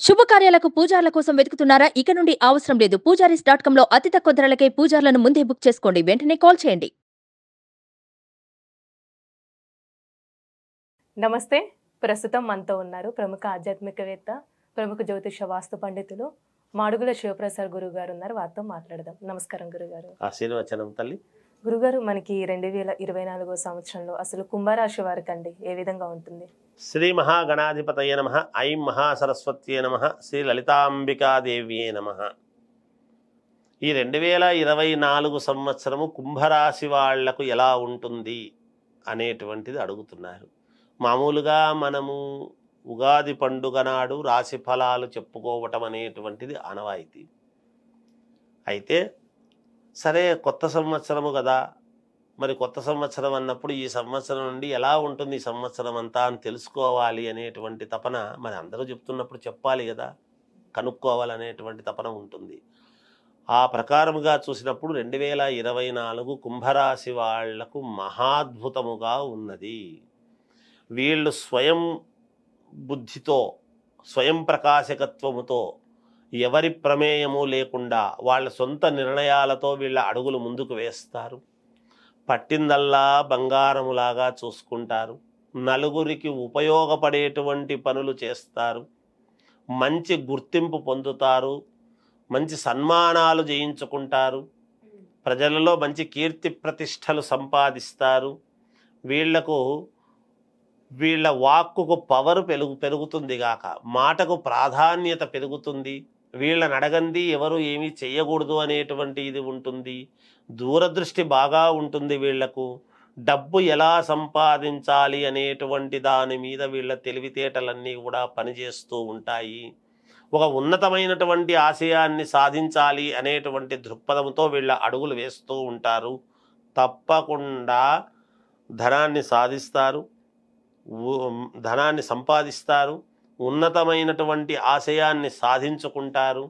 శుభకార్యాలకు పూజార్ల కోసం వెతుకుతున్నారా? ఇక నుండి అవసరం లేదు. పూజారీస్.com లో అతి తక్కువ ధరలకే పూజార్లను ముందే బుక్ చేసుకోండి. వెంటనే కాల్ చేయండి. నమస్తే. ప్రస్తుతం మనతో ఉన్నారు ప్రముఖ ఆధ్యాత్మికవేత్త, ప్రముఖ జ్యోతిష వాస్తు పండితులు మాడుగుల శివప్రసాద్ గురువు గారు ఉన్నారు. వారితో మాట్లాడదాం. నమస్కారం గురుగారు. ఆశీర్వచనం తల్లి. గురుగారు, మనకి 2024 సంవత్సరంలో అసలు కుంభరాశి వారికి అండి ఏ విధంగా ఉంటుంది? శ్రీ మహాగణాధిపతయ నమః. ఐం మహాసరస్వత్యే నమః. శ్రీ లలితాంబికాదేవ్యే నమః. ఈ 2024 సంవత్సరము కుంభరాశి వాళ్లకు ఎలా ఉంటుంది అనేటువంటిది అడుగుతున్నారు. మామూలుగా మనము ఉగాది పండుగ నాడు రాశి ఫలాలు చెప్పుకోవటం అనేటువంటిది ఆనవాయితీ. అయితే సరే, కొత్త సంవత్సరము కదా, మరి కొత్త సంవత్సరం అన్నప్పుడు ఈ సంవత్సరం నుండి ఎలా ఉంటుంది ఈ సంవత్సరం అంతా అని తెలుసుకోవాలి అనేటువంటి తపన మరి అందరూ చెప్తున్నప్పుడు చెప్పాలి కదా, కనుక్కోవాలనేటువంటి తపన ఉంటుంది. ఆ ప్రకారముగా చూసినప్పుడు 2024 కుంభరాశి వాళ్లకు మహాద్భుతముగా ఉన్నది. వీళ్ళు స్వయం బుద్ధితో, స్వయం ప్రకాశకత్వముతో, ఎవరి ప్రమేయము లేకుండా వాళ్ళ సొంత నిర్ణయాలతో వీళ్ళ అడుగులు ముందుకు వేస్తారు. పట్టిందల్లా బంగారములాగా చూసుకుంటారు. నలుగురికి ఉపయోగపడేటువంటి పనులు చేస్తారు. మంచి గుర్తింపు పొందుతారు. మంచి సన్మానాలు చేయించుకుంటారు. ప్రజలలో మంచి కీర్తి ప్రతిష్టలు సంపాదిస్తారు. వీళ్ళ వాక్కుకు పవర్ పెరుగుతుంది గాక, మాటకు ప్రాధాన్యత పెరుగుతుంది. వీళ్ళని అడగంది ఎవరు ఏమీ చెయ్యకూడదు అనేటువంటి ఇది ఉంటుంది. దూరదృష్టి బాగా ఉంటుంది. వీళ్లకు డబ్బు ఎలా సంపాదించాలి అనేటువంటి దాని మీద వీళ్ళ తెలివితేటలన్నీ కూడా పనిచేస్తూ ఉంటాయి. ఒక ఉన్నతమైనటువంటి ఆశయాన్ని సాధించాలి అనేటువంటి దృక్పథంతో వీళ్ళ అడుగులు వేస్తూ ఉంటారు. తప్పకుండా ధనాన్ని సంపాదిస్తారు. ఉన్నతమైనటువంటి ఆశయాన్ని సాధించుకుంటారు.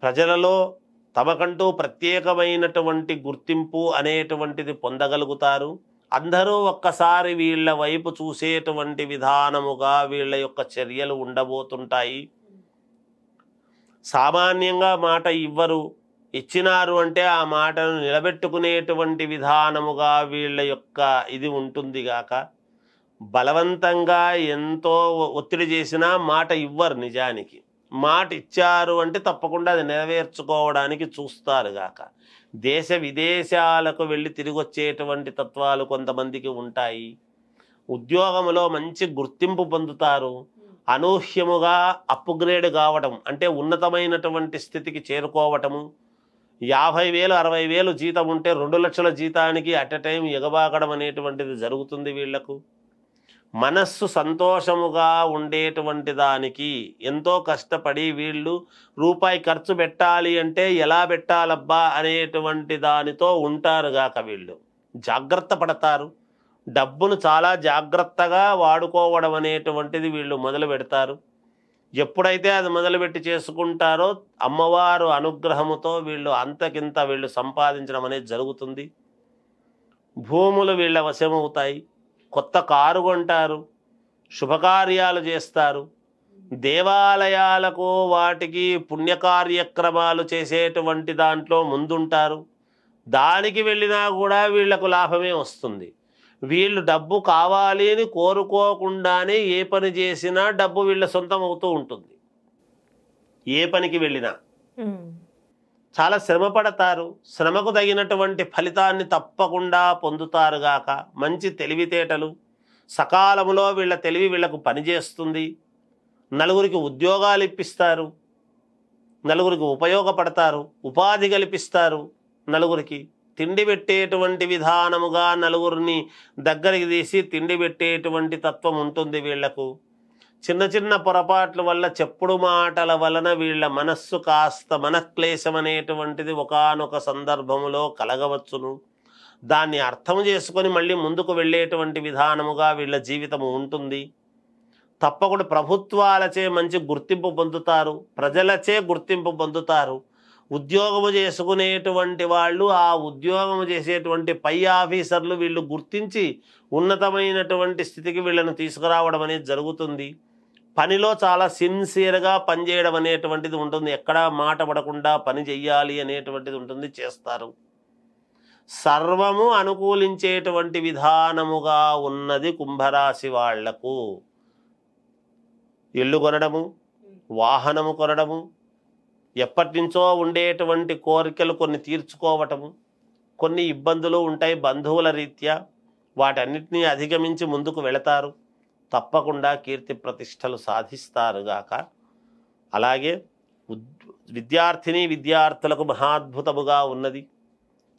ప్రజలలో తమకంటూ ప్రత్యేకమైనటువంటి గుర్తింపు అనేటువంటిది పొందగలుగుతారు. అందరూ ఒక్కసారి వీళ్ళ వైపు చూసేటువంటి విధానముగా వీళ్ళ యొక్క చర్యలు ఉండబోతుంటాయి. సామాన్యంగా మాట ఇవ్వరు. ఇచ్చినారు అంటే ఆ మాటను నిలబెట్టుకునేటువంటి విధానముగా వీళ్ళ యొక్క ఇది ఉంటుంది గాక, బలవంతంగా ఎంతో ఒత్తిడి చేసినా మాట ఇవ్వరు. నిజానికి మాట ఇచ్చారు అంటే తప్పకుండా అది నెరవేర్చుకోవడానికి చూస్తారు గాక. దేశ విదేశాలకు వెళ్ళి తిరిగి వచ్చేటువంటి తత్వాలు కొంతమందికి ఉంటాయి. ఉద్యోగంలో మంచి గుర్తింపు పొందుతారు. అనూహ్యముగా అప్గ్రేడ్ కావటం అంటే ఉన్నతమైనటువంటి స్థితికి చేరుకోవటము. 50,000 60,000 జీతం ఉంటే 2 లక్షల జీతానికి అట్ ఎ టైం ఎగబాకడం అనేటువంటిది జరుగుతుంది. వీళ్లకు మనస్సు సంతోషముగా ఉండేటువంటి దానికి ఎంతో కష్టపడి వీళ్ళు రూపాయి ఖర్చు పెట్టాలి అంటే ఎలా పెట్టాలబ్బా అనేటువంటి దానితో ఉంటారు గాక. వీళ్ళు జాగ్రత్త పడతారు. డబ్బును చాలా జాగ్రత్తగా వాడుకోవడం అనేటువంటిది వీళ్ళు మొదలు పెడతారు. ఎప్పుడైతే అది మొదలుపెట్టి చేసుకుంటారో అమ్మవారు అనుగ్రహముతో వీళ్ళు అంతకింత వీళ్ళు సంపాదించడం అనేది జరుగుతుంది. భూములు వీళ్ళ వశమవుతాయి. కొత్త కారు కొంటారు. శుభకార్యాలు చేస్తారు. దేవాలయాలకు వాటికి పుణ్యకార్యక్రమాలు చేసేటువంటి దాంట్లో ముందుంటారు. దానికి వెళ్ళినా కూడా వీళ్లకు లాభమే వస్తుంది. వీళ్ళు డబ్బు కావాలి అని కోరుకోకుండానే ఏ పని చేసినా డబ్బు వీళ్ళ సొంతం అవుతూ ఉంటుంది. ఏ పనికి వెళ్ళినా చాలా శ్రమ పడతారు. శ్రమకు తగినటువంటి ఫలితాన్ని తప్పకుండా పొందుతారు గాక. మంచి తెలివితేటలు, సకాలంలో వీళ్ళ తెలివి వీళ్లకు పనిచేస్తుంది. నలుగురికి ఉద్యోగాలు ఇప్పిస్తారు. నలుగురికి ఉపయోగపడతారు. ఉపాధి కల్పిస్తారు. నలుగురికి తిండి పెట్టేటువంటి విధానముగా నలుగురిని దగ్గరికి తీసి తిండి పెట్టేటువంటి తత్వం ఉంటుంది వీళ్లకు. చిన్న చిన్న పొరపాట్ల వల్ల, చెప్పుడు మాటల వలన వీళ్ళ మనస్సు కాస్త మనక్లేశం అనేటువంటిది ఒకానొక సందర్భములో కలగవచ్చును. దాన్ని అర్థం చేసుకొని మళ్ళీ ముందుకు వెళ్ళేటువంటి విధానముగా వీళ్ళ జీవితం ఉంటుంది. తప్పకుండా ప్రభుత్వాలచే మంచి గుర్తింపు పొందుతారు. ప్రజలచే గుర్తింపు పొందుతారు. ఉద్యోగము చేసుకునేటువంటి వాళ్ళు, ఆ ఉద్యోగము చేసేటువంటి పై ఆఫీసర్లు వీళ్ళు గుర్తించి ఉన్నతమైనటువంటి స్థితికి వీళ్ళను తీసుకురావడం అనేది జరుగుతుంది. పనిలో చాలా సిన్సియర్గా పనిచేయడం అనేటువంటిది ఉంటుంది. ఎక్కడా మాట పడకుండా పని చెయ్యాలి అనేటువంటిది ఉంటుంది, చేస్తారు. సర్వము అనుకూలించేటువంటి విధానముగా ఉన్నది కుంభరాశి వాళ్లకు. ఇల్లు కొనడము, వాహనము కొనడము, ఎప్పటి నుంచో ఉండేటువంటి కోరికలు కొన్ని తీర్చుకోవటము, కొన్ని ఇబ్బందులు ఉంటాయి బంధువుల రీత్యా, వాటన్నిటినీ అధిగమించి ముందుకు వెళతారు. తప్పకుండా కీర్తి ప్రతిష్టలు సాధిస్తారుగాక. అలాగే విద్యార్థులకు మహాద్భుతముగా ఉన్నది.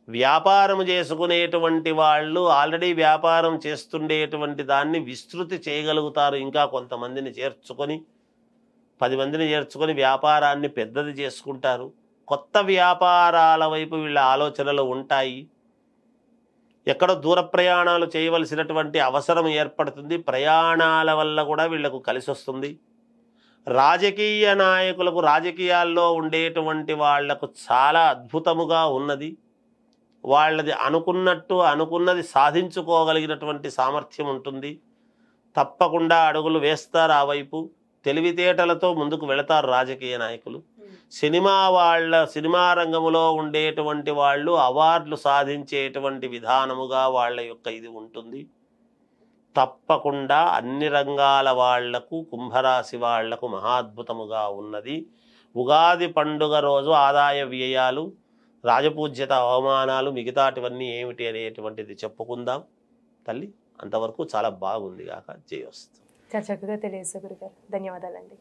వ్యాపారము చేసుకునేటువంటి వాళ్ళు ఆల్రెడీ వ్యాపారం చేస్తుండేటువంటి దాన్ని విస్తృతి చేయగలుగుతారు. ఇంకా కొంతమందిని చేర్చుకొని 10 మందిని చేర్చుకొని వ్యాపారాన్ని పెద్దది చేసుకుంటారు. కొత్త వ్యాపారాల వైపు వీళ్ళ ఆలోచనలు ఉంటాయి. ఎక్కడో దూర ప్రయాణాలు చేయవలసినటువంటి అవసరం ఏర్పడుతుంది. ప్రయాణాల వల్ల కూడా వీళ్లకు కలిసి వస్తుంది. రాజకీయ నాయకులకు, రాజకీయాల్లో ఉండేటువంటి వాళ్లకు చాలా అద్భుతముగా ఉన్నది. వాళ్ళది అనుకున్నది సాధించుకోగలిగినటువంటి సామర్థ్యం ఉంటుంది. తప్పకుండా అడుగులు వేస్తారు ఆ వైపు. తెలివితేటలతో ముందుకు వెళతారు రాజకీయ నాయకులు. సినిమా రంగంలో ఉండేటువంటి వాళ్ళు అవార్డులు సాధించేటువంటి విధానముగా వాళ్ళ యొక్క ఇది ఉంటుంది. తప్పకుండా అన్ని రంగాల వాళ్లకు, కుంభరాశి వాళ్లకు మహాద్భుతముగా ఉన్నది. ఉగాది పండుగ రోజు ఆదాయ వ్యయాలు, రాజపూజ్యత, అవమానాలు, మిగతాటివన్నీ ఏమిటి అనేటువంటిది చెప్పుకుందాం తల్లి. అంతవరకు చాలా బాగుంది కాక. జయోస్తు. చాలా చక్కగా తెలియజేశారు గురుగారు. ధన్యవాదాలండి.